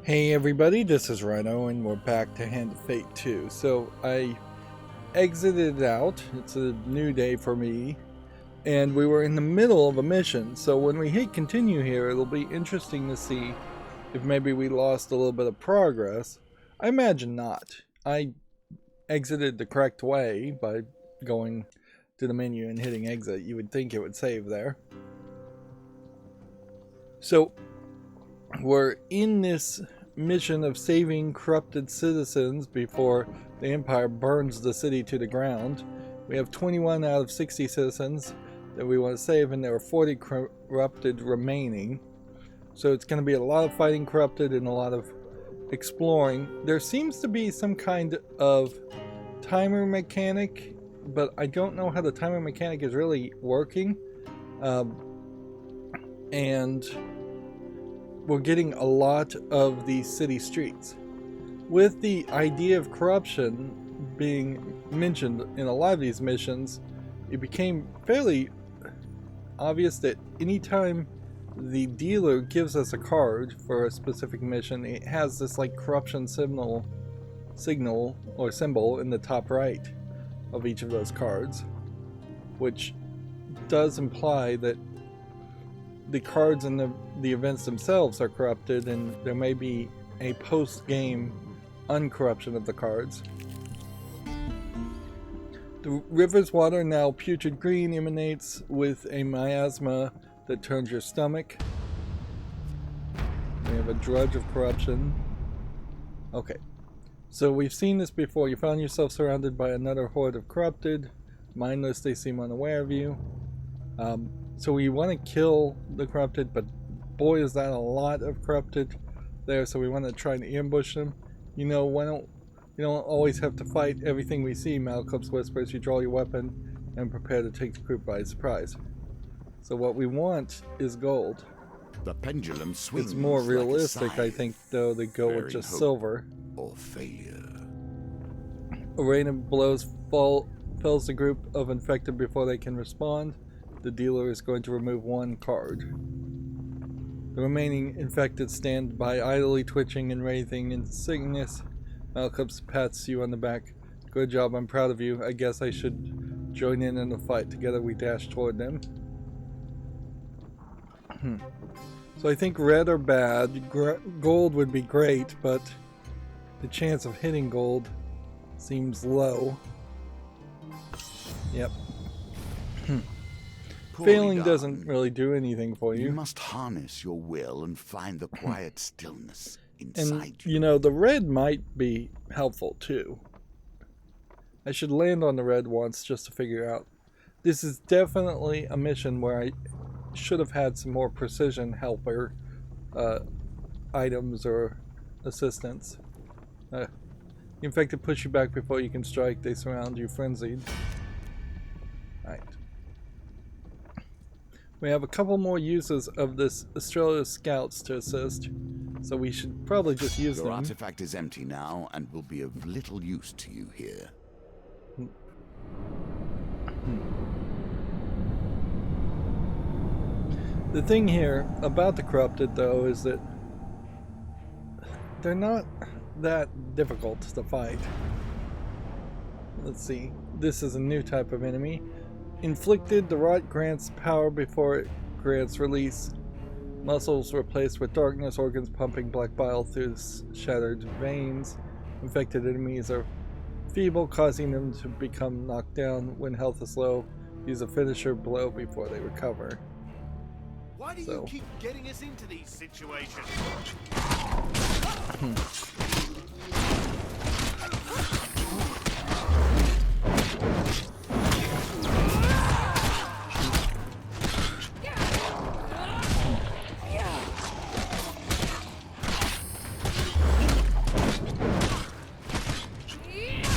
Hey everybody, this is Rydo and we're back to Hand of Fate 2. So I exited out, it's a new day for me, and we were in the middle of a mission. So when we hit continue here, it'll be interesting to see if maybe we lost a little bit of progress. I imagine not. I exited the correct way by going to the menu and hitting exit. You would think it would save there. So we're in this mission of saving corrupted citizens before the Empire burns the city to the ground. We have 21 out of 60 citizens that we want to save, and there are 40 corrupted remaining. So it's going to be a lot of fighting corrupted and a lot of exploring. There seems to be some kind of timer mechanic, but I don't know how the timer mechanic is really working. And we're getting a lot of the city streets. With the idea of corruption being mentioned in a lot of these missions, it became fairly obvious that anytime the dealer gives us a card for a specific mission, it has this like corruption signal or symbol in the top right of each of those cards, which does imply that the cards and the events themselves are corrupted, and there may be a post-game uncorruption of the cards. The river's water, now putrid green, emanates with a miasma that turns your stomach. We have a drudge of corruption. Okay, so we've seen this before. You found yourself surrounded by another horde of corrupted. Mindless, they seem unaware of you. So we want to kill the corrupted, but boy is that a lot of corrupted there, so we want to try and ambush them. You know, we don't always have to fight everything we see, Malcolm's whispers. You draw your weapon and prepare to take the group by surprise. So what we want is gold. The pendulum swings. It's more realistic, like I think, though, to go with just silver. Or failure. A rain of blows fells the group of infected before they can respond. The dealer is going to remove one card. The remaining infected stand by idly twitching and writhing in sickness. Malcolm pats you on the back. Good job, I'm proud of you. I guess I should join in the fight. Together we dash toward them. So I think red or bad. Gold would be great, but the chance of hitting gold seems low. Yep. Failing doesn't really do anything for you. You must harness your will and find the quiet stillness inside and, you know, the red might be helpful too. I should land on the red once just to figure out. This is definitely a mission where I should have had some more precision helper items or assistance. The infected push you back before you can strike. They surround you frenzied. Right. We have a couple more uses of this Australia Scouts to assist, so we should probably just use them. Your artifact is empty now and will be of little use to you here. The thing here about the corrupted, though, is that they're not that difficult to fight. Let's see. This is a new type of enemy. Inflicted, the rot grants power before it grants release. Muscles replaced with darkness, organs pumping black bile through shattered veins. Infected enemies are feeble, causing them to become knocked down. When health is low, use a finisher blow before they recover. Why do you keep getting us into these situations?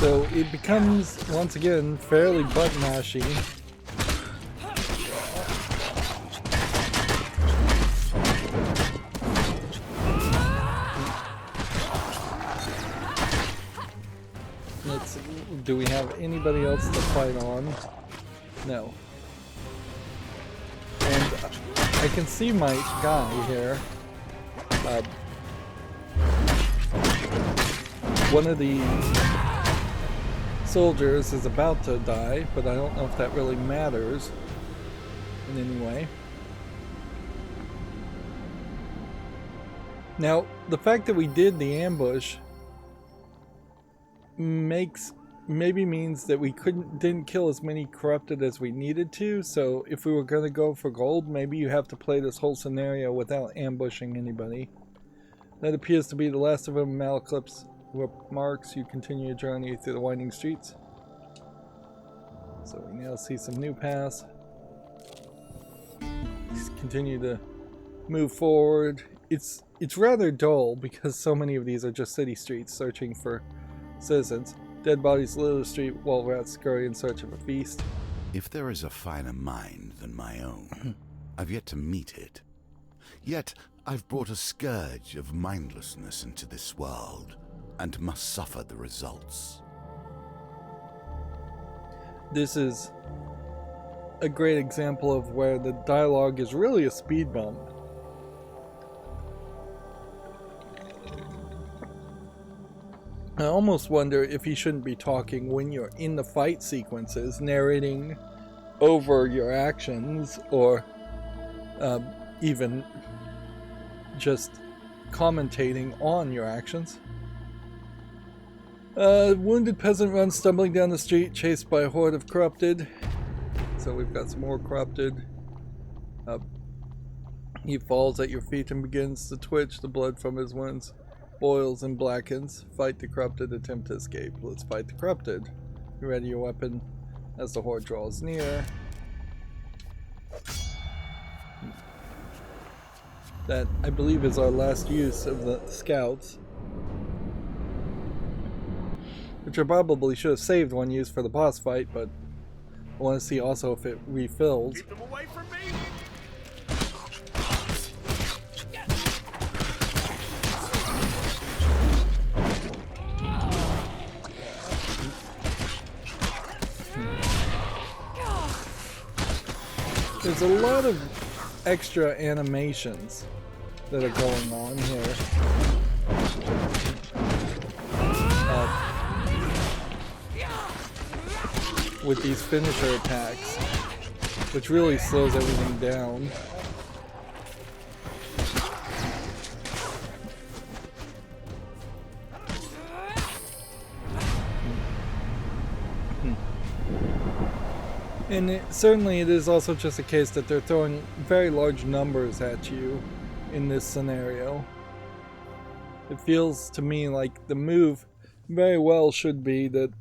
So it becomes, once again, fairly butt-mashy. Let's see, do we have anybody else to fight on? No. And I can see my guy here One of the soldiers is about to die, but I don't know if that really matters in any way. Now, the fact that we did the ambush maybe means that we didn't kill as many corrupted as we needed to, so if we were going to go for gold, maybe you have to play this whole scenario without ambushing anybody. That appears to be the last of them. Malaclips marks. You continue your journey through the winding streets. So we now see some new paths. Just continue to move forward. It's rather dull because so many of these are just city streets searching for citizens. Dead bodies litter the street while rats scurry in search of a feast. If there is a finer mind than my own, I've yet to meet it. Yet I've brought a scourge of mindlessness into this world, and must suffer the results. This is a great example of where the dialogue is really a speed bump. I almost wonder if he shouldn't be talking when you're in the fight sequences, narrating over your actions, or even just commentating on your actions. Wounded peasant runs stumbling down the street, chased by a horde of corrupted. So we've got some more corrupted. He falls at your feet and begins to twitch. The blood from his wounds boils and blackens. Fight the corrupted, attempt to escape. Let's fight the corrupted. Ready your weapon as the horde draws near. That, I believe, is our last use of the scouts. Which I probably should have saved one use for the boss fight, but I want to see also if it refills. Keep them away from me. There's a lot of extra animations that are going on here. With these finisher attacks, which really slows everything down. And certainly it is also just a case that they're throwing very large numbers at you in this scenario. It feels to me like the move very well should be that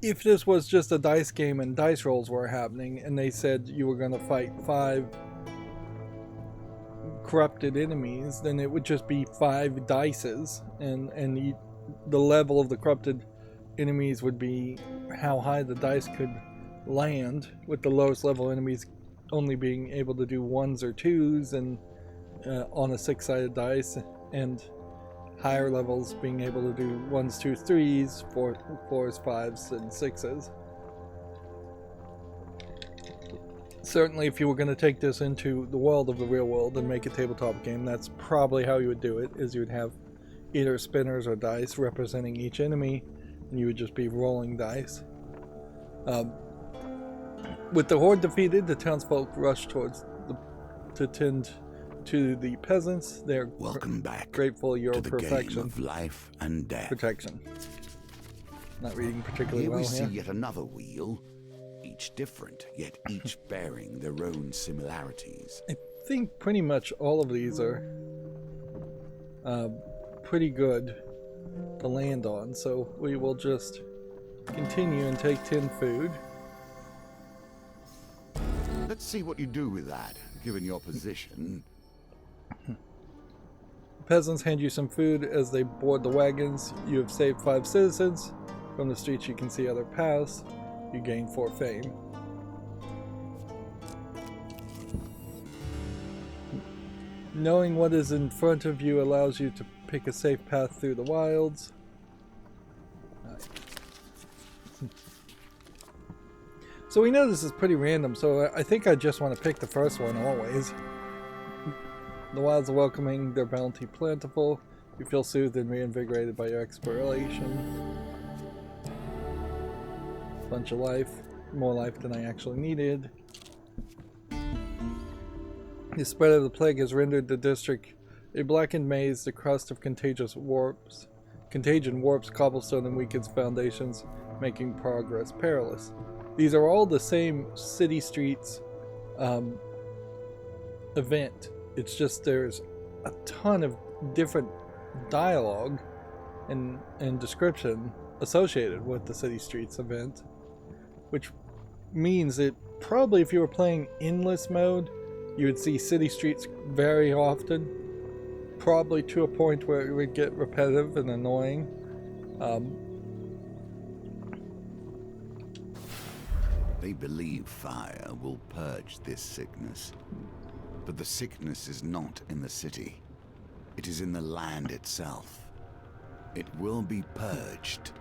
if this was just a dice game and dice rolls were happening and they said you were going to fight 5 corrupted enemies, then it would just be 5 dices, and the level of the corrupted enemies would be how high the dice could land, with the lowest level enemies only being able to do 1s or 2s and on a 6-sided dice, and higher levels being able to do 1s, 2s, 3s, 4s, 5s, and 6s. Certainly if you were going to take this into the world of the real world and make a tabletop game, that's probably how you would do it, is you would have either spinners or dice representing each enemy, and you would just be rolling dice. With the horde defeated, the townsfolk rush towards to tend to the peasants. They're welcome back. Grateful your to the perfection. Game of life and death. Protection. Not reading particularly Here well we see here. yet another wheel, each different, yet each bearing their own similarities. I think pretty much all of these are pretty good to land on, so we will just continue and take 10 food. Let's see what you do with that, given your position. Peasants hand you some food as they board the wagons. You have saved 5 citizens. From the streets you can see other paths. You gain 4 fame. Knowing what is in front of you allows you to pick a safe path through the wilds. So we know this is pretty random, so I think I just want to pick the first one always. The wilds are welcoming, their bounty plentiful. You feel soothed and reinvigorated by your exploration. Bunch of life. More life than I actually needed. The spread of the plague has rendered the district a blackened maze. The crust of contagion warps cobblestone and weakens foundations, making progress perilous. These are all the same city streets event. It's just there's a ton of different dialogue and description associated with the city streets event, which means that probably if you were playing Enlist mode, you would see city streets very often, probably to a point where it would get repetitive and annoying. They believe fire will purge this sickness. But the sickness is not in the city. It is in the land itself. It will be purged,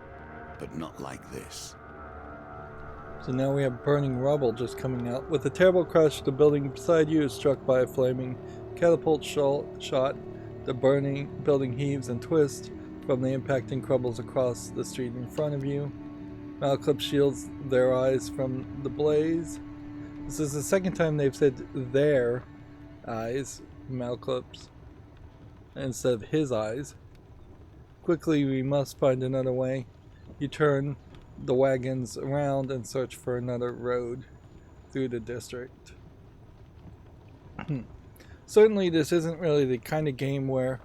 but not like this. So now we have burning rubble just coming out. With a terrible crash, the building beside you is struck by a flaming catapult shot. The burning building heaves and twists from the impact and crumbles across the street in front of you. Malclip shields their eyes from the blaze. This is the second time they've said their eyes, Malclip's, instead of his eyes. Quickly, we must find another way. You turn the wagons around and search for another road through the district. Certainly this isn't really the kind of game where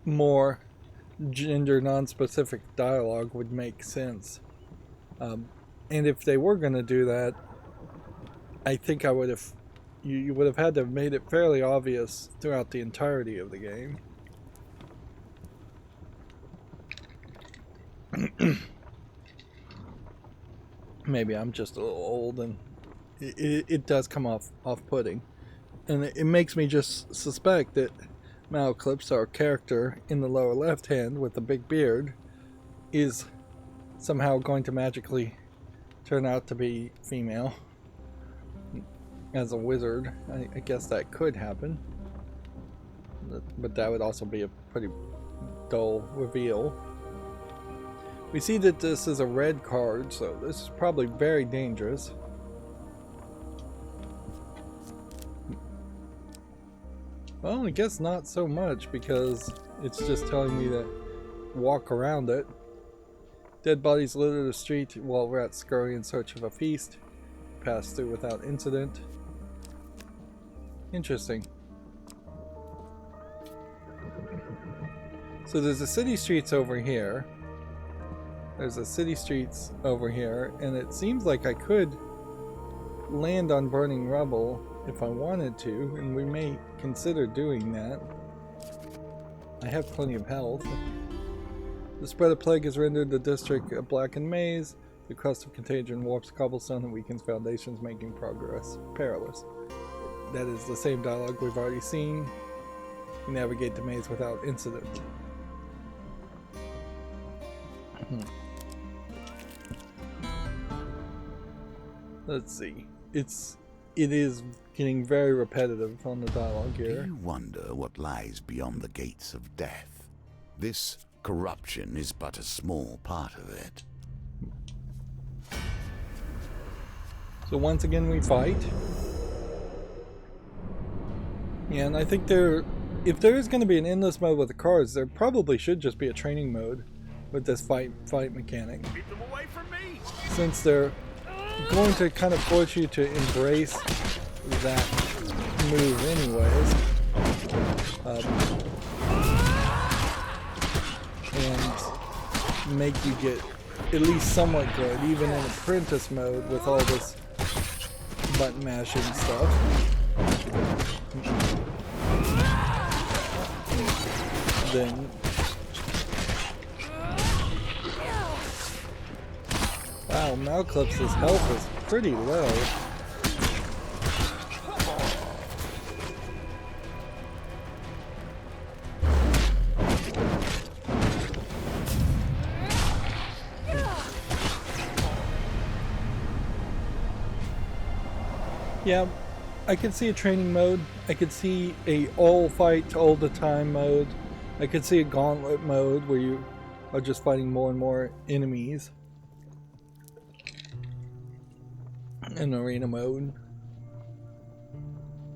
more gender non-specific dialogue would make sense. And if they were going to do that, I think I would have you would have had to have made it fairly obvious throughout the entirety of the game. Maybe I'm just a little old and it does come off-putting. And it makes me just suspect that Malclip, our character in the lower left hand with the big beard, is somehow going to magically turn out to be female as a wizard. I guess that could happen. But that would also be a pretty dull reveal. We see that this is a red card, so this is probably very dangerous. Well, I guess not so much, because it's just telling me to walk around it. Dead bodies litter the street while rats scurry in search of a feast. Pass through without incident. Interesting. So there's the city streets over here. There's the city streets over here, and it seems like I could land on burning rubble if I wanted to, and we may consider doing that. I have plenty of health. The spread of plague has rendered the district a blackened maze. The crust of contagion warps cobblestone and weakens foundations, making progress perilous. That is the same dialogue we've already seen. You navigate the maze without incident. Let's see. It is getting very repetitive on the dialogue here. Do you wonder what lies beyond the gates of death? This corruption is but a small part of it. So once again we fight. Yeah, and I think if there is going to be an endless mode with the cards, there probably should just be a training mode with this fight mechanic. Keep them away from me. Since they're going to kind of force you to embrace that move anyways. And make you get at least somewhat good, even in apprentice mode with all this button mashing stuff. Then wow, Malclip's health is pretty low. Yeah, I could see a training mode. I could see a all fight all the time mode. I could see a gauntlet mode where you are just fighting more and more enemies. An arena mode.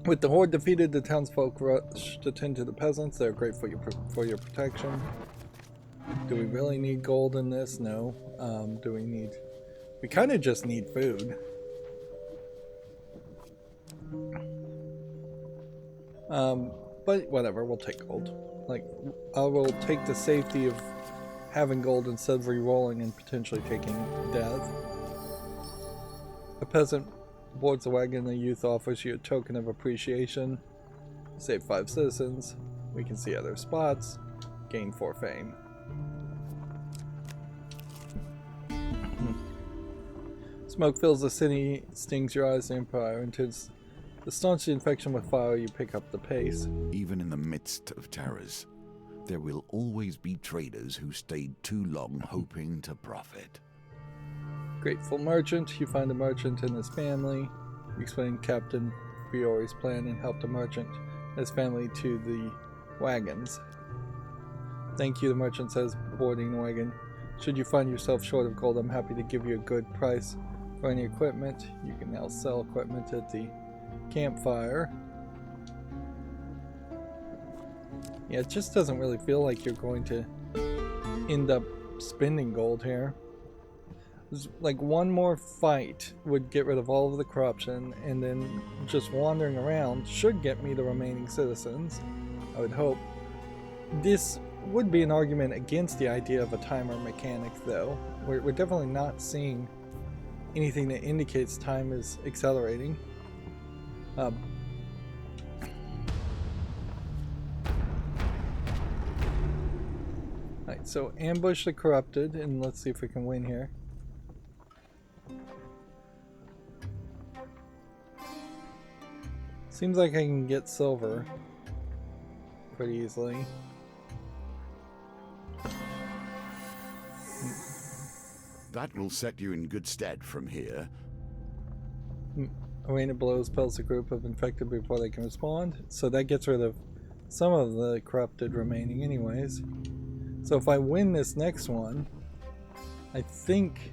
With the horde defeated, the townsfolk rush to tend to the peasants. They're great for your protection. Do we really need gold in this? No. Do we need... We kind of just need food. But whatever, we'll take gold. Like, I will take the safety of having gold instead of re-rolling and potentially taking death. A peasant boards the wagon. The youth offers you a token of appreciation. Save 5 citizens. We can see other spots. Gain 4 fame. Smoke fills the city, stings your eyes. The Empire intends to staunch the infection with fire. You pick up the pace. Even in the midst of terrors, there will always be traders who stayed too long hoping to profit. Grateful merchant. You find a merchant and his family. You explain Captain Fiore's plan and help the merchant and his family to the wagons. Thank you, the merchant says, boarding the wagon. Should you find yourself short of gold, I'm happy to give you a good price for any equipment. You can now sell equipment at the campfire. Yeah, it just doesn't really feel like you're going to end up spending gold here. Like, one more fight would get rid of all of the corruption, and then just wandering around should get me the remaining citizens, I would hope. This would be an argument against the idea of a timer mechanic, though. We're definitely not seeing anything that indicates time is accelerating. Alright, so ambush the corrupted, and let's see if we can win here. Seems like I can get silver pretty easily. That will set you in good stead from here. Arena blows pelts a group of infected before they can respond. So that gets rid of some of the corrupted remaining anyways. So if I win this next one, I think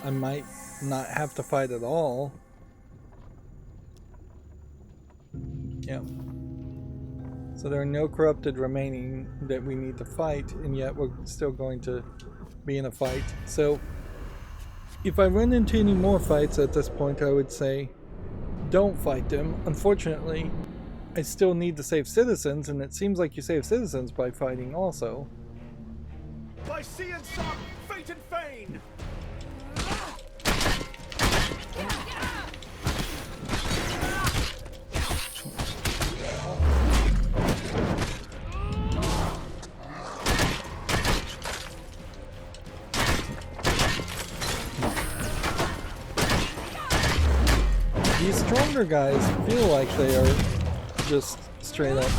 I might not have to fight at all. Yeah. So there are no corrupted remaining that we need to fight, and yet we're still going to be in a fight. So if I run into any more fights at this point, I would say don't fight them. Unfortunately, I still need to save citizens, and it seems like you save citizens by fighting also. By sea and sun, fate and fane! These stronger guys feel like they are just straight up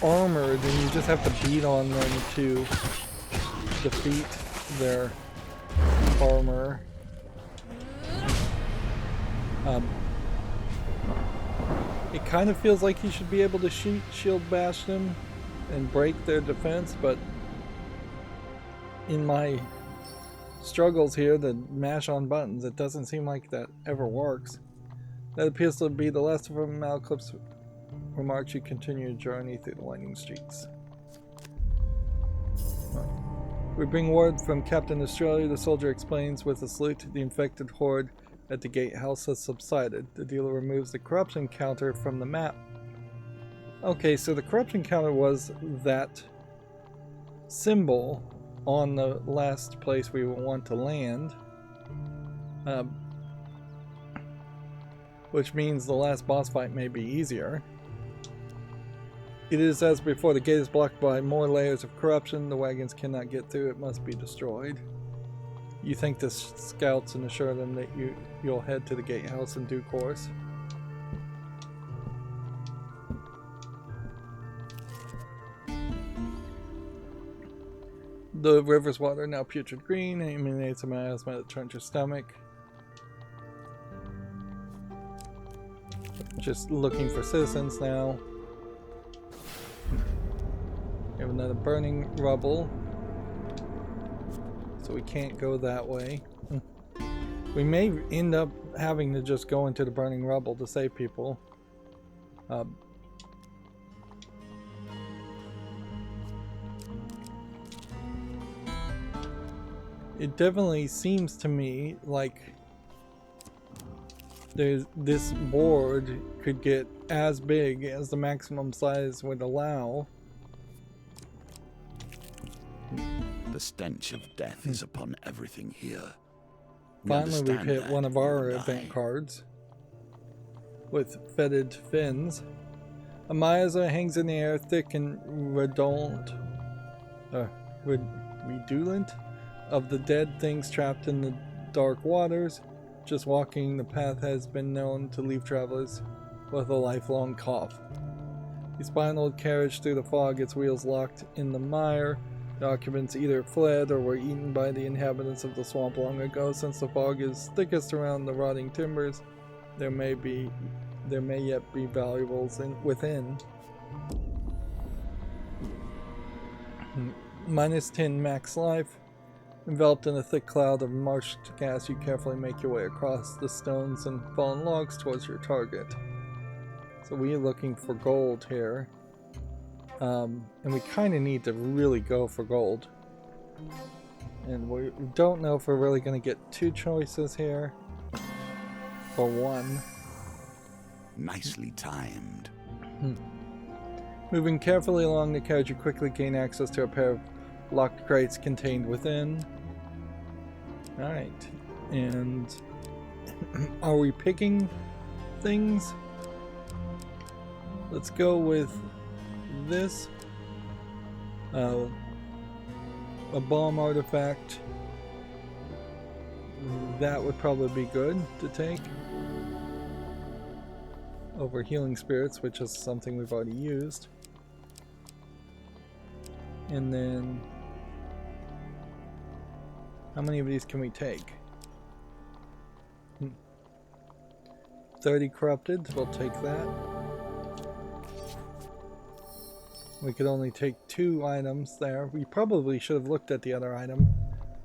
armored, and you just have to beat on them to defeat their armor. It kind of feels like you should be able to shield bash them and break their defense, but in my struggles here to mash on buttons, it doesn't seem like that ever works. That appears to be the last of Malcolm's remarks. You continue your journey through the winding streets. We bring word from Captain Australia. The soldier explains with a salute. The infected horde at the gatehouse has subsided. The dealer removes the corruption counter from the map. Okay, so the corruption counter was that symbol on the last place we want to land, which means the last boss fight may be easier. It is as before, the gate is blocked by more layers of corruption. The wagons cannot get through, it must be destroyed. You thank the scouts and assure them that you'll head to the gatehouse in due course. The river's water, now putrid green, emanates a miasma that turns your stomach. Just looking for citizens now. We have another burning rubble. So we can't go that way. We may end up having to just go into the burning rubble to save people. It definitely seems to me like this board could get as big as the maximum size would allow. The stench of death is upon everything here. Finally, we've hit one of our event cards with fetid fins. A miasma hangs in the air, thick and redolent of the dead things trapped in the dark waters. Just walking the path has been known to leave travelers with a lifelong cough. The spinaled carriage through the fog, its wheels locked in the mire. The occupants either fled or were eaten by the inhabitants of the swamp long ago. Since the fog is thickest around the rotting timbers, there may yet be valuables within. -10 max life. Enveloped in a thick cloud of marsh gas, you carefully make your way across the stones and fallen logs towards your target. So we're looking for gold here. And we kind of need to really go for gold. And we don't know if we're really going to get two choices here. Or one. Nicely timed. Moving carefully along the carriage, you quickly gain access to a pair of locked crates contained within. Alright. And are we picking things? Let's go with this. A bomb artifact. That would probably be good to take. Over healing spirits, which is something we've already used. And then how many of these can we take? 30 corrupted, we'll take that. We could only take 2 items there. We probably should have looked at the other item.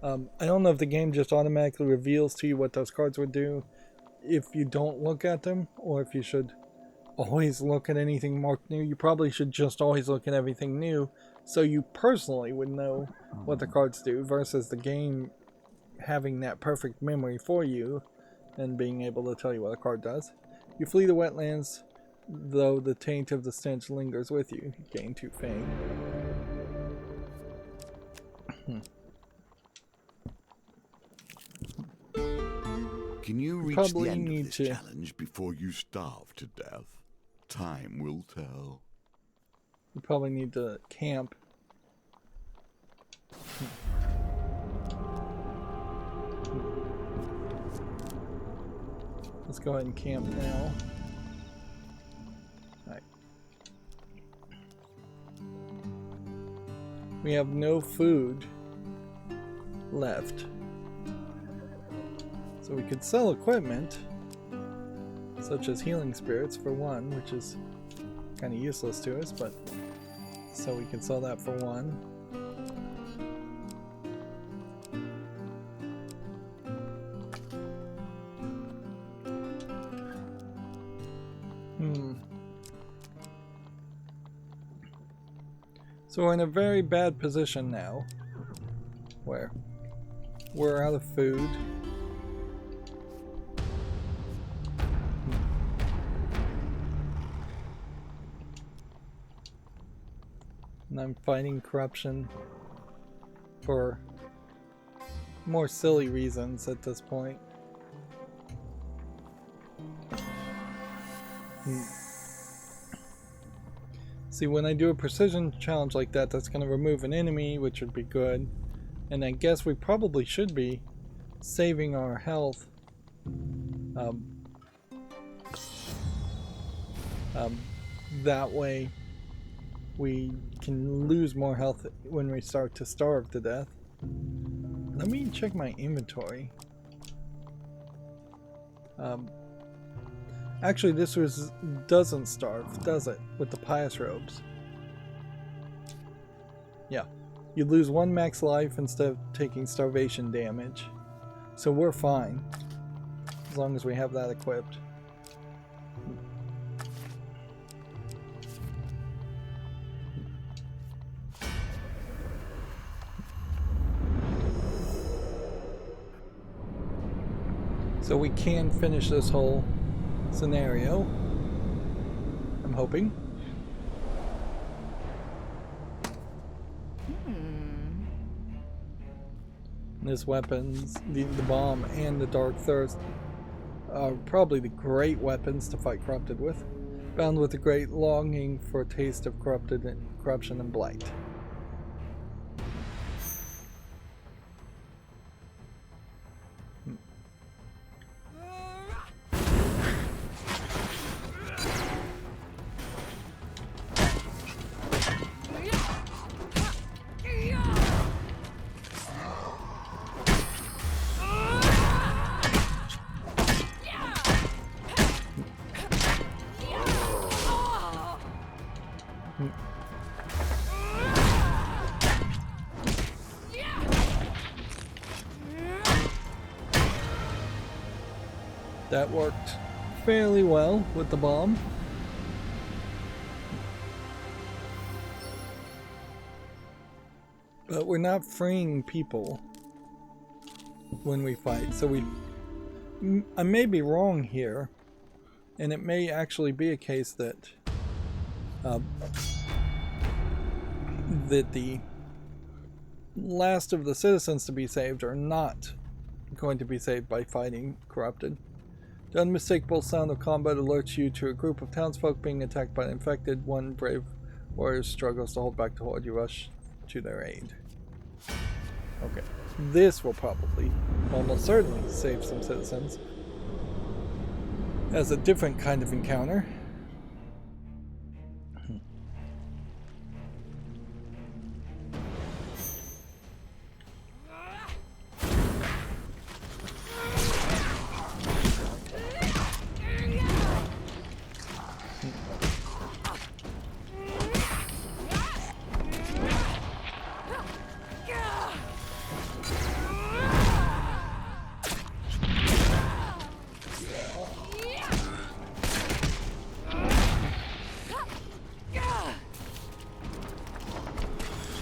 I don't know if the game just automatically reveals to you what those cards would do if you don't look at them, or if you should always look at anything marked new. You probably should just always look at everything new, so you personally would know what the cards do, versus the game having that perfect memory for you and being able to tell you what a card does. You flee the wetlands, though the taint of the stench lingers with you. You gain 2 fame. Can you reach the end of this challenge before you starve to death? Time will tell. You probably need to camp. Let's go ahead and camp now. Alright. We have no food left. So we could sell equipment, such as healing spirits for one, which is kind of useless to us, but so we can sell that for one. So we're in a very bad position now, where we're out of food. And I'm fighting corruption for more silly reasons at this point. See, when I do a precision challenge like that, that's going to remove an enemy, which would be good. And I guess we probably should be saving our health. That way we can lose more health when we start to starve to death. Let me check my inventory. Actually, this doesn't starve, does it? With the pious robes. You lose 1 max life instead of taking starvation damage. So we're fine. As long as we have that equipped. So we can finish this whole scenario. I'm hoping. This weapons, the bomb and the dark thirst are probably the great weapons to fight corrupted with. Bound with a great longing for a taste of corruption and blight. That worked fairly well with the bomb. But we're not freeing people when we fight, so I may be wrong here, and it may actually be a case that that the last of the citizens to be saved are not going to be saved by fighting corrupted. The unmistakable sound of combat alerts you to a group of townsfolk being attacked by an infected. One brave warrior struggles to hold back the horde. You rush to their aid. Okay, this will probably, almost certainly, save some citizens. As a different kind of encounter.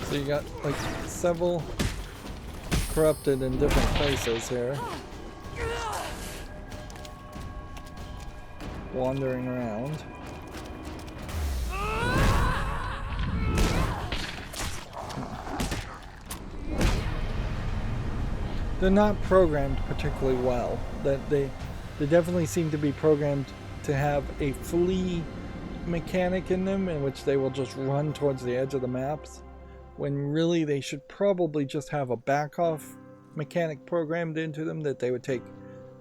So you got like several corrupted in different places here. Wandering around. They're not programmed particularly well. That they definitely seem to be programmed to have a flee mechanic in them, in which they will just run towards the edge of the maps, when really they should probably just have a back off mechanic programmed into them, that they would take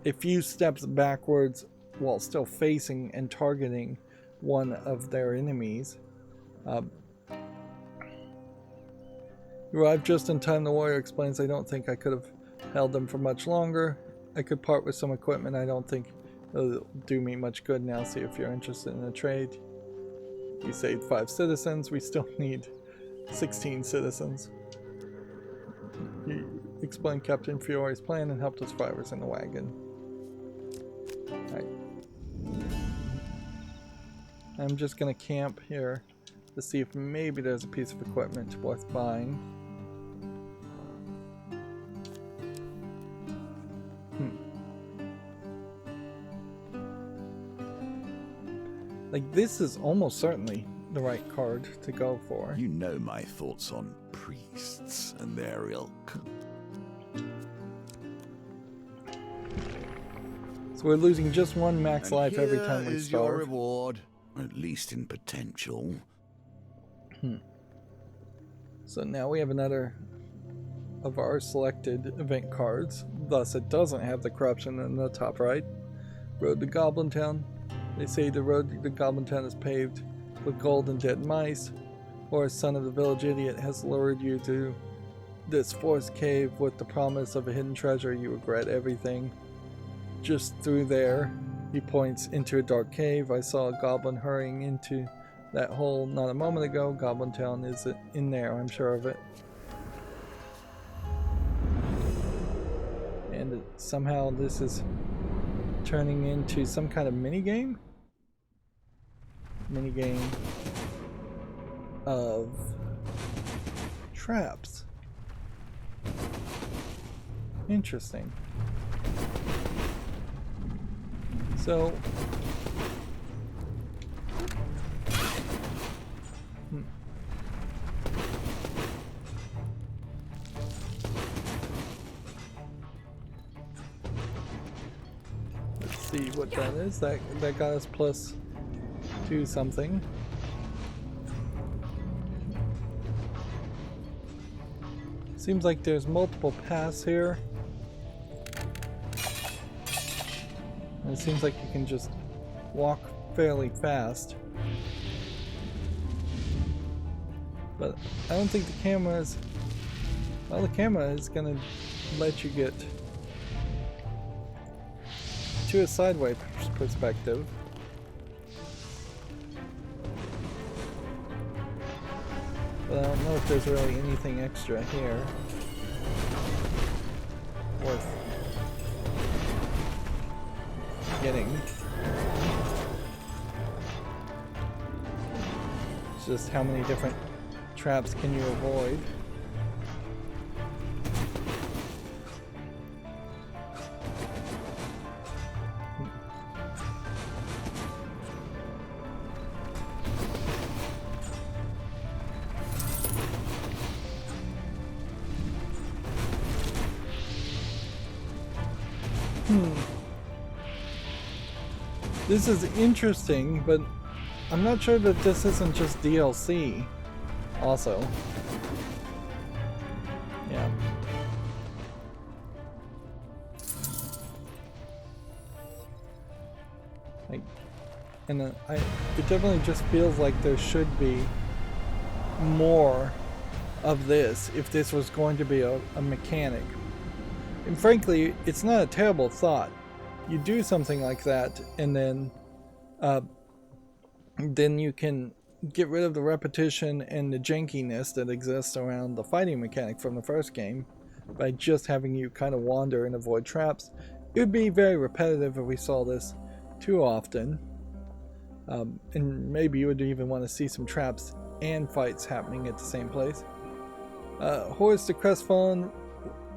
a few steps backwards while still facing and targeting one of their enemies. You arrived just in time. The warrior explains, I don't think I could have held them for much longer. I could part with some equipment. I don't think it'll do me much good now. See if you're interested in a trade. You saved 5 citizens. We still need 16 citizens. He explained Captain Fiore's plan and helped us drivers in the wagon. Alright. I'm just gonna camp here to see if maybe there's a piece of equipment worth buying. Like, this is almost certainly the right card to go for. You know my thoughts on priests and their ilk. So we're losing just 1 max life every time we is starve. your reward, at least in potential. So now we have another of our selected event cards. Thus, it doesn't have the corruption in the top right. Road to Goblin Town. They say the road to Goblin Town is paved with gold and dead mice, or a son of the village idiot has lured you to this forest cave with the promise of a hidden treasure. You regret everything. Just through there, he points into a dark cave. I saw a goblin hurrying into that hole not a moment ago. Goblin Town is in there, I'm sure of it. somehow this is turning into some kind of mini game of traps. Interesting. So let's see what that is. That got us +2 something. Seems like there's multiple paths here. And it seems like you can just walk fairly fast. But I don't think the camera is... Well, the camera is gonna let you get to a sideways perspective. But I don't know if there's really anything extra here worth getting. It's just how many different traps can you avoid? This is interesting, but I'm not sure that this isn't just DLC also. Yeah. It definitely just feels like there should be more of this if this was going to be a mechanic. And frankly, it's not a terrible thought. You do something like that, and then you can get rid of the repetition and the jankiness that exists around the fighting mechanic from the first game by just having you kind of wander and avoid traps. It would be very repetitive if we saw this too often, and maybe you would even want to see some traps and fights happening at the same place. Horace the Crestfallen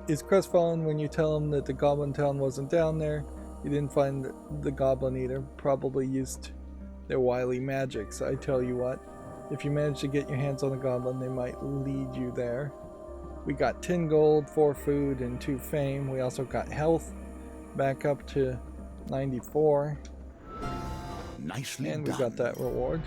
is crestfallen when you tell him that the Goblin Town wasn't down there. You didn't find the Goblin Eater, probably used their wily magics. I tell you what, if you manage to get your hands on the Goblin, they might lead you there. We got 10 gold, 4 food, and 2 fame. We also got health back up to 94. Nicely and we done. got that reward.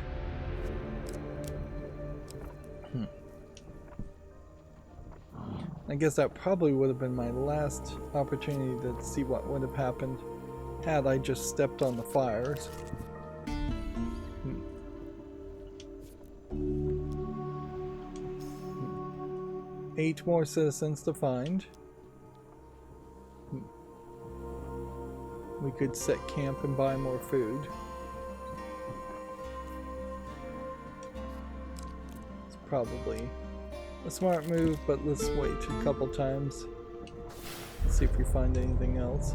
I guess that probably would have been my last opportunity to see what would have happened had I just stepped on the fires. 8 more citizens to find. We could set camp and buy more food. It's probably a smart move, but let's wait a couple times. Let's see if we find anything else.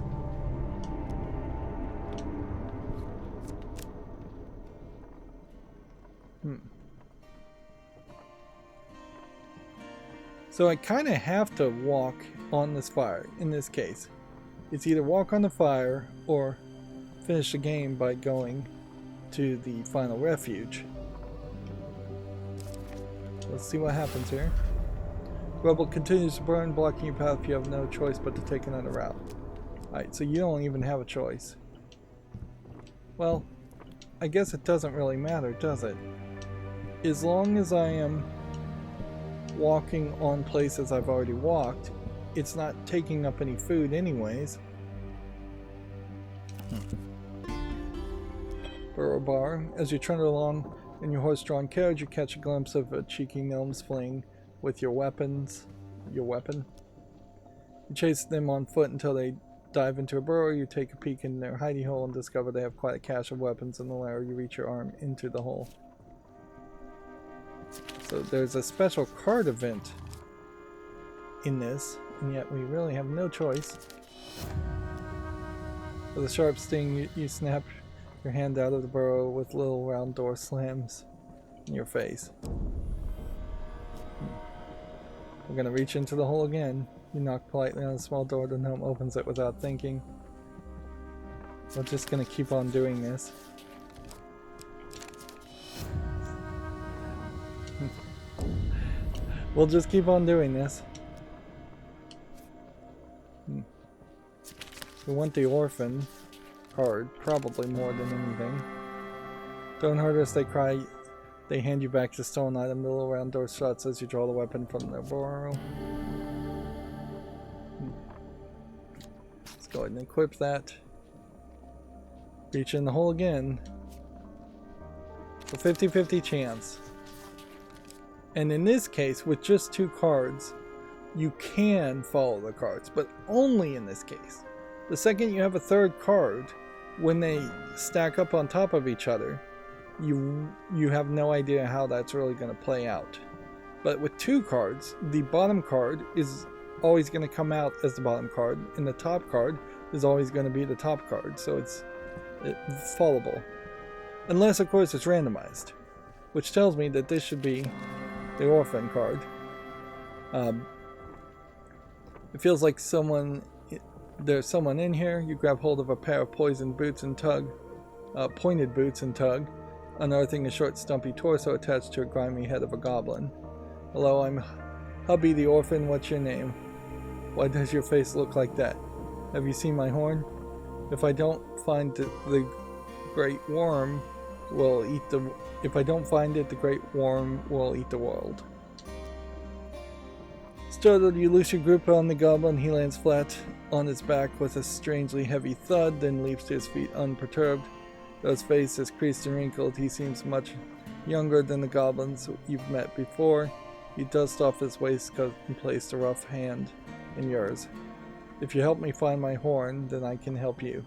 So I kind of have to walk on this fire in this case. It's either walk on the fire or finish the game by going to the final refuge. Let's see what happens here. Rubble continues to burn, blocking your path. You have no choice but to take another route. Alright, so you don't even have a choice. Well, I guess it doesn't really matter, does it? As long as I am walking on places I've already walked, it's not taking up any food anyways. Burrow bar. As you trundle along in your horse-drawn carriage, you catch a glimpse of a cheeky gnomes fleeing with your weapon. You chase them on foot until they dive into a burrow. You take a peek in their hidey hole and discover they have quite a cache of weapons in the lair. You reach your arm into the hole. So there's a special card event in this, and yet we really have no choice. With a sharp sting, you snap your hand out of the burrow with little round door slams in your face. We're gonna reach into the hole again. You knock politely on a small door, the gnome opens it without thinking. We're just gonna keep on doing this. We'll just keep on doing this. We want the orphan card, probably more than anything. Don't hurt us, they cry. They hand you back the stolen item. The little round door shuts as you draw the weapon from their burrow. Let's go ahead and equip that. Reach in the hole again. So 50-50 chance. And in this case, with just 2 cards, you can follow the cards, but only in this case. The second you have a 3rd card, when they stack up on top of each other, you have no idea how that's really going to play out. But with 2 cards, the bottom card is always going to come out as the bottom card, and the top card is always going to be the top card, so it's followable. Unless, of course, it's randomized, which tells me that this should be the orphan card. It feels like there's someone in here. You grab hold of a pair of pointed boots and tug, unearthing a short stumpy torso attached to a grimy head of a goblin. Hello, I'm Hubby the orphan. What's your name? Why does your face look like that? Have you seen my horn? If I don't find the great worm will eat the... If I don't find it, the great worm will eat the world. Startled, you loose your grip on the goblin. He lands flat on his back with a strangely heavy thud, then leaps to his feet unperturbed. Though his face is creased and wrinkled, he seems much younger than the goblins you've met before. You dust off his waistcoat and place a rough hand in yours. If you help me find my horn, then I can help you.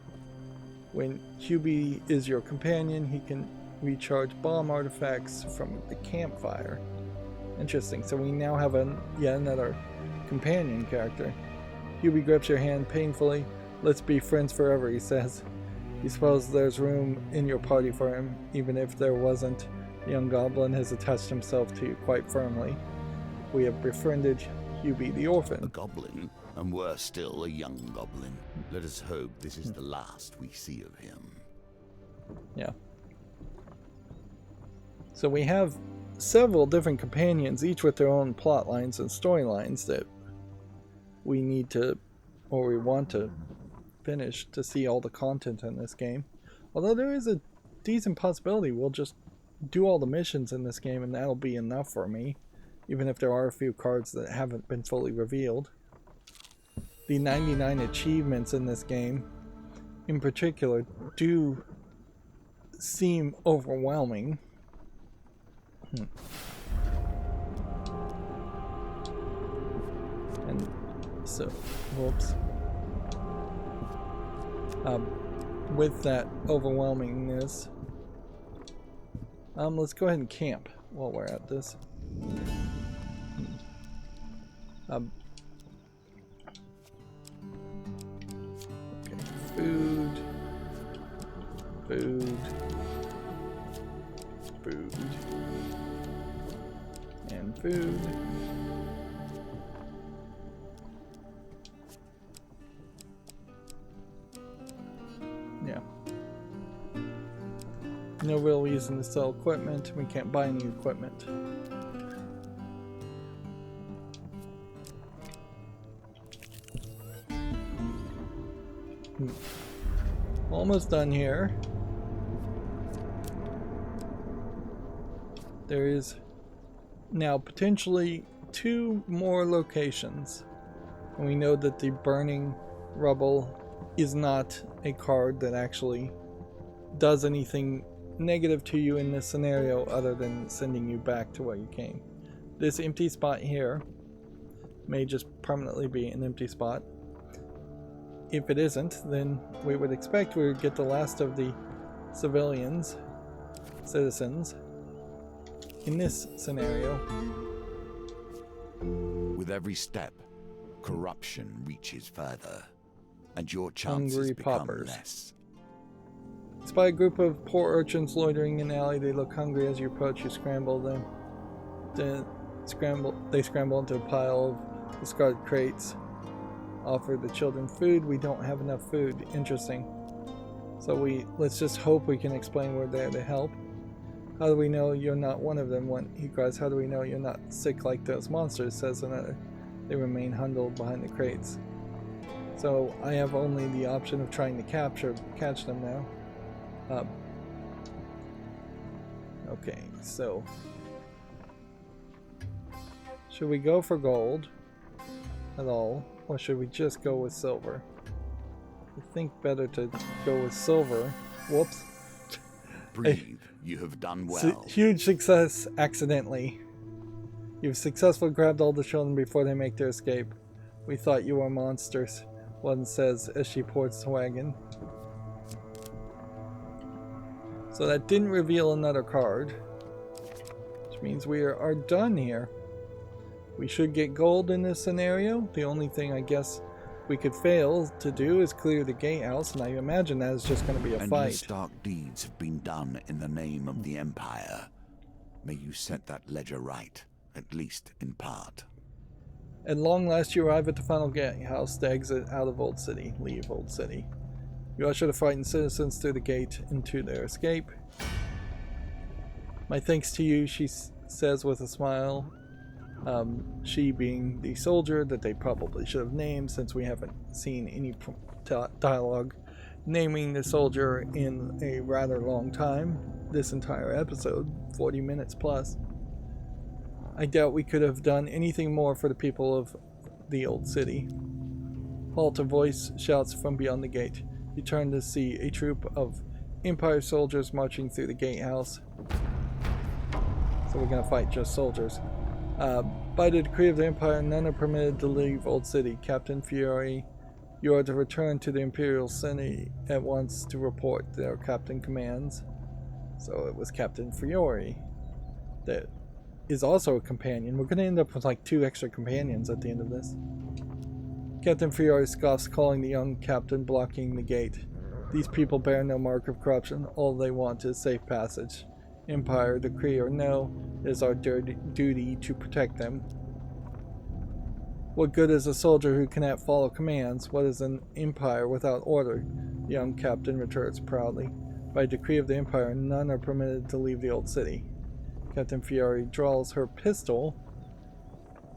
When Hubie is your companion, he can recharge bomb artifacts from the campfire. Interesting, so we now have yet another companion character. Hubie grips your hand painfully. Let's be friends forever, he says. You suppose there's room in your party for him, even if there wasn't. The young goblin has attached himself to you quite firmly. We have befriended Hubie the orphan. A goblin, and worse still, a young goblin. Let us hope this is the last we see of him. Yeah. So we have several different companions, each with their own plot lines and storylines that we need to, or we want to, finish to see all the content in this game. Although there is a decent possibility we'll just do all the missions in this game and that'll be enough for me, even if there are a few cards that haven't been fully revealed. The 99 achievements in this game in particular do seem overwhelming. And so, whoops. With that overwhelmingness, let's go ahead and camp while we're at this. Okay, food, and food. Yeah. No real reason to sell equipment. We can't buy any equipment. Almost done here. There is now potentially 2 more locations. And we know that the burning rubble is not a card that actually does anything negative to you in this scenario other than sending you back to where you came. This empty spot here may just permanently be an empty spot. If it isn't, then we would expect we would get the last of the citizens in this scenario. With every step, corruption reaches further. and your chances Hungry become paupers. less. Spy a group of poor urchins loitering in an alley. They look hungry as you approach. You scramble them. They scramble into a pile of discarded crates. Offer the children food. We don't have enough food. Interesting. So let's just hope we can explain we're there to help. How do we know you're not one of them? He cries. How do we know you're not sick like those monsters? Says another. They remain huddled behind the crates. So I have only the option of trying to catch them now. Okay, so should we go for gold at all, or should we just go with silver? I think better to go with silver. Whoops. Breathe. You have done well. Huge success accidentally. You've successfully grabbed all the children before they make their escape. We thought you were monsters, one says as she ports the wagon. So that didn't reveal another card, which means we are done here. We should get gold in this scenario. The only thing I guess we could fail to do is clear the gatehouse, and I imagine that is just going to be a fight. Endless dark deeds have been done in the name of the Empire. May you set that ledger right, at least in part. At long last, you arrive at the final gatehouse to exit out of Old City. Leave Old City. You usher the frightened citizens through the gate into their escape. My thanks to you, she says with a smile. She being the soldier that they probably should have named, since we haven't seen any dialogue naming the soldier in a rather long time. This entire episode, 40 minutes plus. I doubt we could have done anything more for the people of the Old City. Halt, a voice shouts from beyond the gate. You turn to see a troop of Empire soldiers marching through the gatehouse. So we're gonna fight just soldiers. By the decree of the Empire, none are permitted to leave Old City. Captain Fiore, you are to return to the Imperial City at once to report their captain commands. So it was Captain Fiore that is also a companion. We're gonna end up with like 2 extra companions at the end of this. Captain Fiore scoffs, calling the young captain, blocking the gate. These people bear no mark of corruption. All they want is safe passage. Empire, decree or no, it is our duty to protect them. What good is a soldier who cannot follow commands? What is an empire without order? The young captain retorts proudly. By decree of the Empire, none are permitted to leave the Old City. Captain Fiore draws her pistol.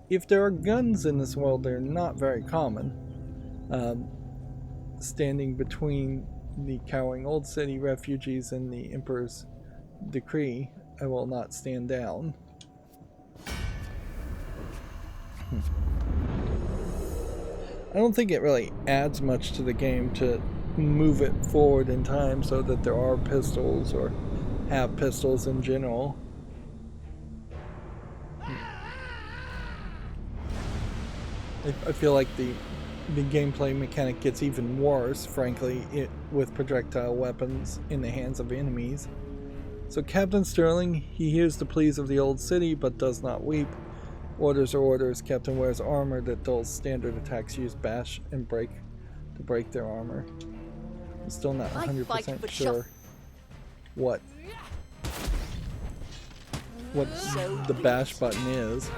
If there are guns in this world, they're not very common. Standing between the cowering Old City refugees and the Emperor's decree, I will not stand down. I don't think it really adds much to the game to move it forward in time so that there are pistols or have pistols in general. I feel like the gameplay mechanic gets even worse, frankly, with projectile weapons in the hands of enemies. So Captain Sterling, he hears the pleas of the Old City but does not weep. Orders are orders. Captain wears armor that dulls standard attacks. Use bash and break to break their armor. I'm still not 100% sure what the bash button is.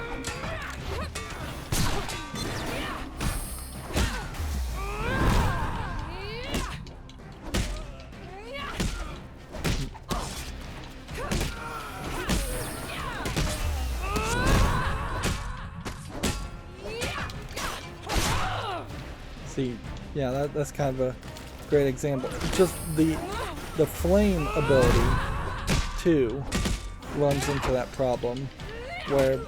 Yeah, that's kind of a great example. Just the flame ability too runs into that problem where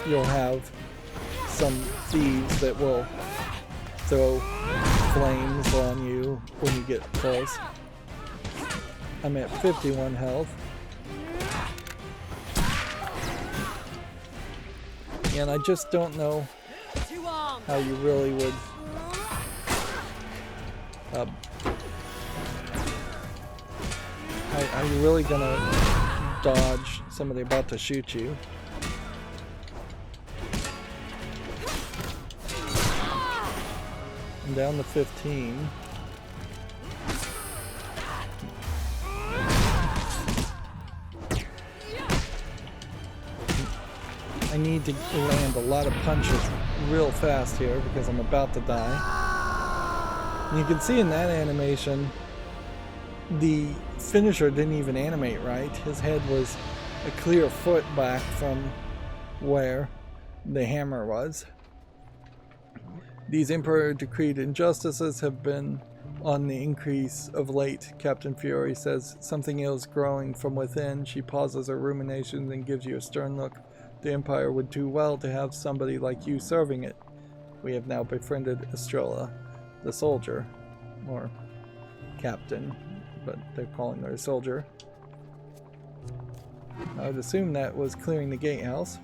you'll have some thieves that will throw flames on you when you get close. I'm at 51 health. And I just don't know how you really would are you really gonna dodge somebody about to shoot you? I'm down to 15. I need to land a lot of punches real fast here because I'm about to die. And you can see in that animation, the finisher didn't even animate right. His head was a clear foot back from where the hammer was. These Emperor decreed injustices have been on the increase of late. Captain Fury says something ill is growing from within. She pauses her ruminations and gives you a stern look. The Empire would do well to have somebody like you serving it. We have now befriended Estrella, the soldier, or captain, but they're calling her a soldier. I would assume that was clearing the gatehouse,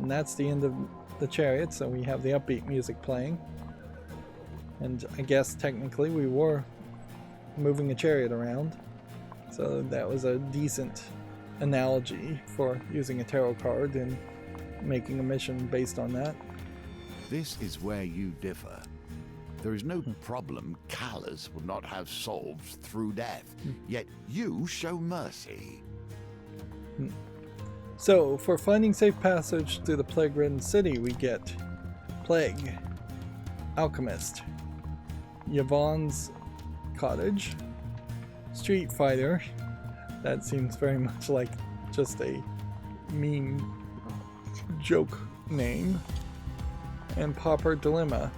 and that's the end of the chariot, so we have the upbeat music playing. And I guess technically we were moving a chariot around, so that was a decent analogy for using a tarot card and making a mission based on that. This is where you differ. There is no problem Callus would not have solved through death, yet you show mercy. So, for finding safe passage through the plague-ridden city, we get Plague, Alchemist, Yvonne's Cottage, Street Fighter. That seems very much like just a mean joke name. And Pauper Dilemma.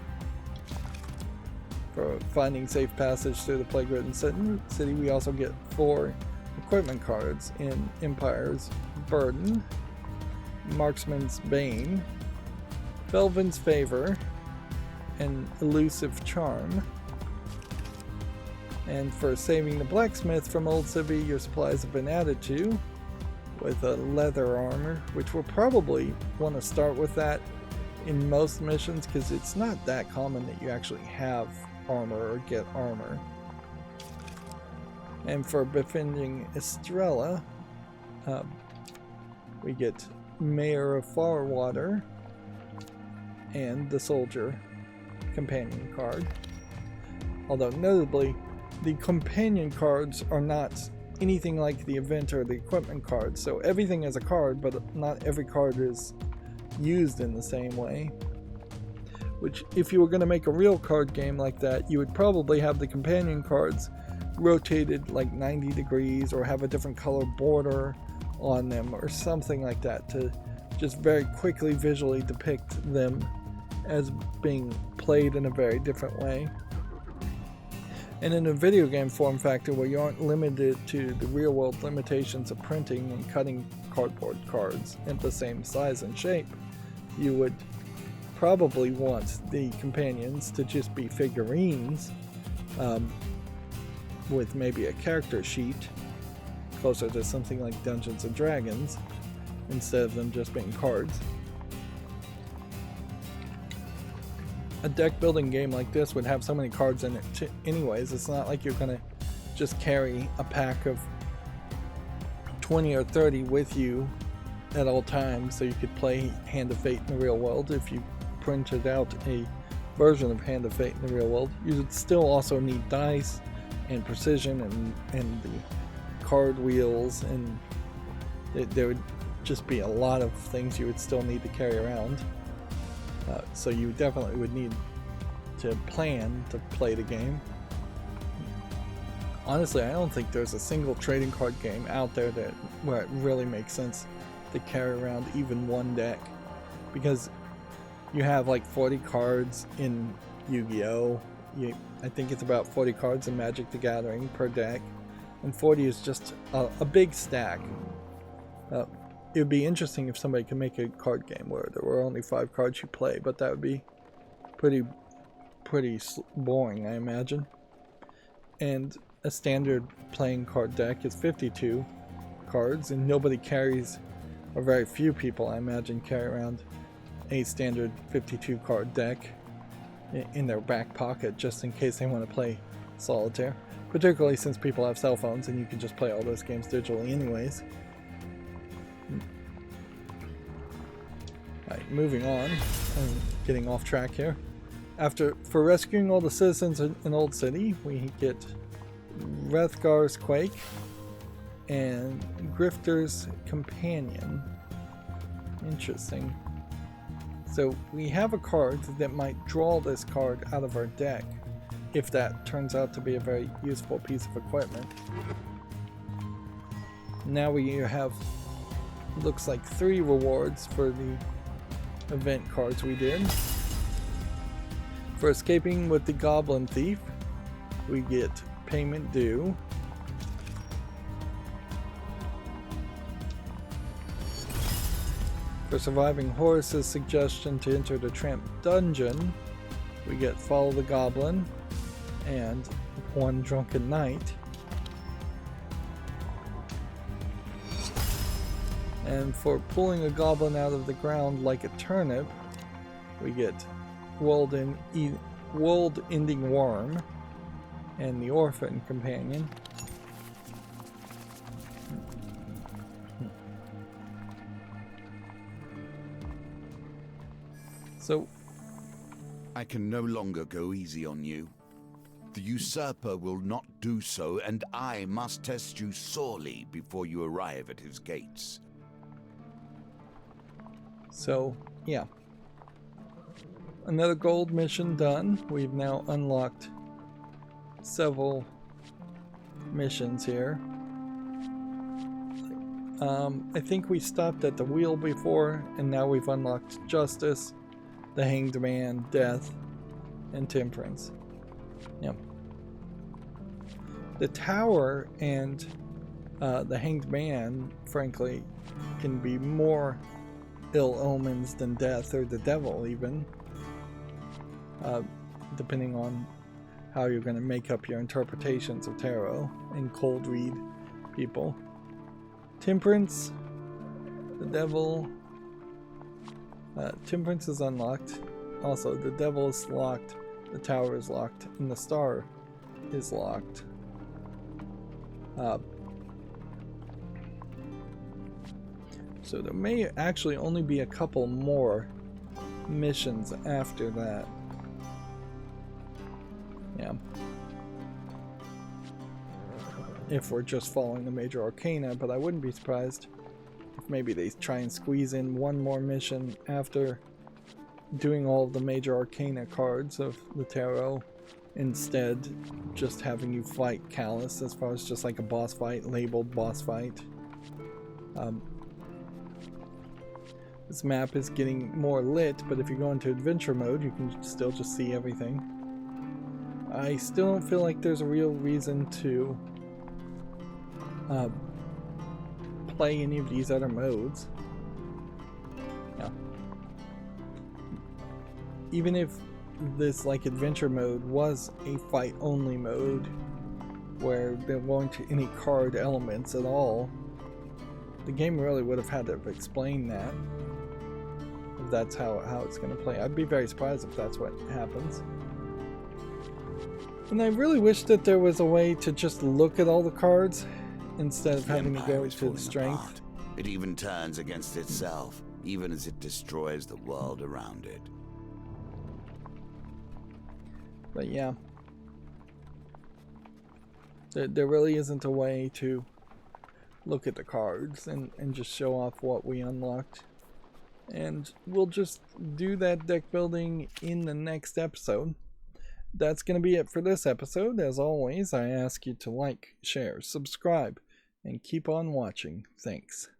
For finding safe passage through the plague-ridden city, we also get 4 equipment cards in Empire's Burden, Marksman's Bane, Felvin's Favor, and Elusive Charm. And for saving the blacksmith from Old City, your supplies have been added to with a leather armor, which we'll probably want to start with that in most missions because it's not that common that you actually have armor or get armor. And for befriending Estrella, we get Mayor of Farwater and the Soldier companion card. Although notably, the companion cards are not anything like the event or the equipment cards, so everything is a card, but not every card is used in the same way. Which, if you were going to make a real card game like that, you would probably have the companion cards rotated like 90 degrees or have a different color border on them or something like that to just very quickly visually depict them as being played in a very different way. And in a video game form factor where you aren't limited to the real world limitations of printing and cutting cardboard cards in the same size and shape, you would probably want the companions to just be figurines with maybe a character sheet closer to something like Dungeons and Dragons instead of them just being cards. A deck building game like this would have so many cards in it anyways. It's not like you're gonna just carry a pack of 20 or 30 with you at all times so you could play Hand of Fate in the real world. If you printed out a version of Hand of Fate in the real world, you would still also need dice and precision and the card wheels, and there would just be a lot of things you would still need to carry around. So you definitely would need to plan to play the game. Honestly, I don't think there's a single trading card game out there where it really makes sense to carry around even one deck, because you have like 40 cards in Yu-Gi-Oh! I think it's about 40 cards in Magic the Gathering per deck, and 40 is just a big stack. It would be interesting if somebody could make a card game where there were only 5 cards you play, but that would be pretty boring, I imagine. And a standard playing card deck is 52 cards, and nobody carries, or very few people, I imagine, carry around a standard 52 card deck in their back pocket just in case they want to play solitaire, particularly since people have cell phones and you can just play all those games digitally anyways. Alright, moving on, I'm getting off track here. For rescuing all the citizens in Old City, we get Rethgar's Quake and Grifter's Companion. Interesting. So we have a card that might draw this card out of our deck, if that turns out to be a very useful piece of equipment. Now we have, looks like 3 rewards for the event cards we did. For escaping with the Goblin Thief, we get Payment Due. For surviving Horace's suggestion to enter the Tramp Dungeon, we get Follow the Goblin and One Drunken Night. And for pulling a goblin out of the ground like a turnip, we get World-Ending Worm and the Orphan Companion. So, I can no longer go easy on you. The usurper will not do so, and I must test you sorely before you arrive at his gates. So, yeah. Another gold mission done. We've now unlocked several missions here. I think we stopped at the wheel before, and now we've unlocked Justice, the Hanged Man, Death, and Temperance. Yep. The Tower and the Hanged Man, frankly, can be more ill omens than Death or the Devil, even. Depending on how you're going to make up your interpretations of tarot and cold read people. Temperance, the Devil. Temperance is unlocked. Also, the Devil is locked, the Tower is locked, and the Star is locked. So there may actually only be a couple more missions after that. Yeah. If we're just following the major arcana, but I wouldn't be surprised if maybe they try and squeeze in one more mission after doing all of the major arcana cards of the tarot, instead just having you fight Callus as far as just like a boss fight, labeled boss fight. This map is getting more lit, but if you go into adventure mode, you can still just see everything. I still don't feel like there's a real reason to play any of these other modes. Yeah. Even if this like adventure mode was a fight only mode where there weren't any card elements at all, the game really would have had to explain that, if that's how it's going to play. I'd be very surprised if that's what happens. And I really wish that there was a way to just look at all the cards instead of having to go to the strength. Apart. It even turns against itself, even as it destroys the world around it. But yeah, there really isn't a way to look at the cards and just show off what we unlocked. And we'll just do that deck building in the next episode. That's going to be it for this episode. As always, I ask you to like, share, subscribe, and keep on watching. Thanks.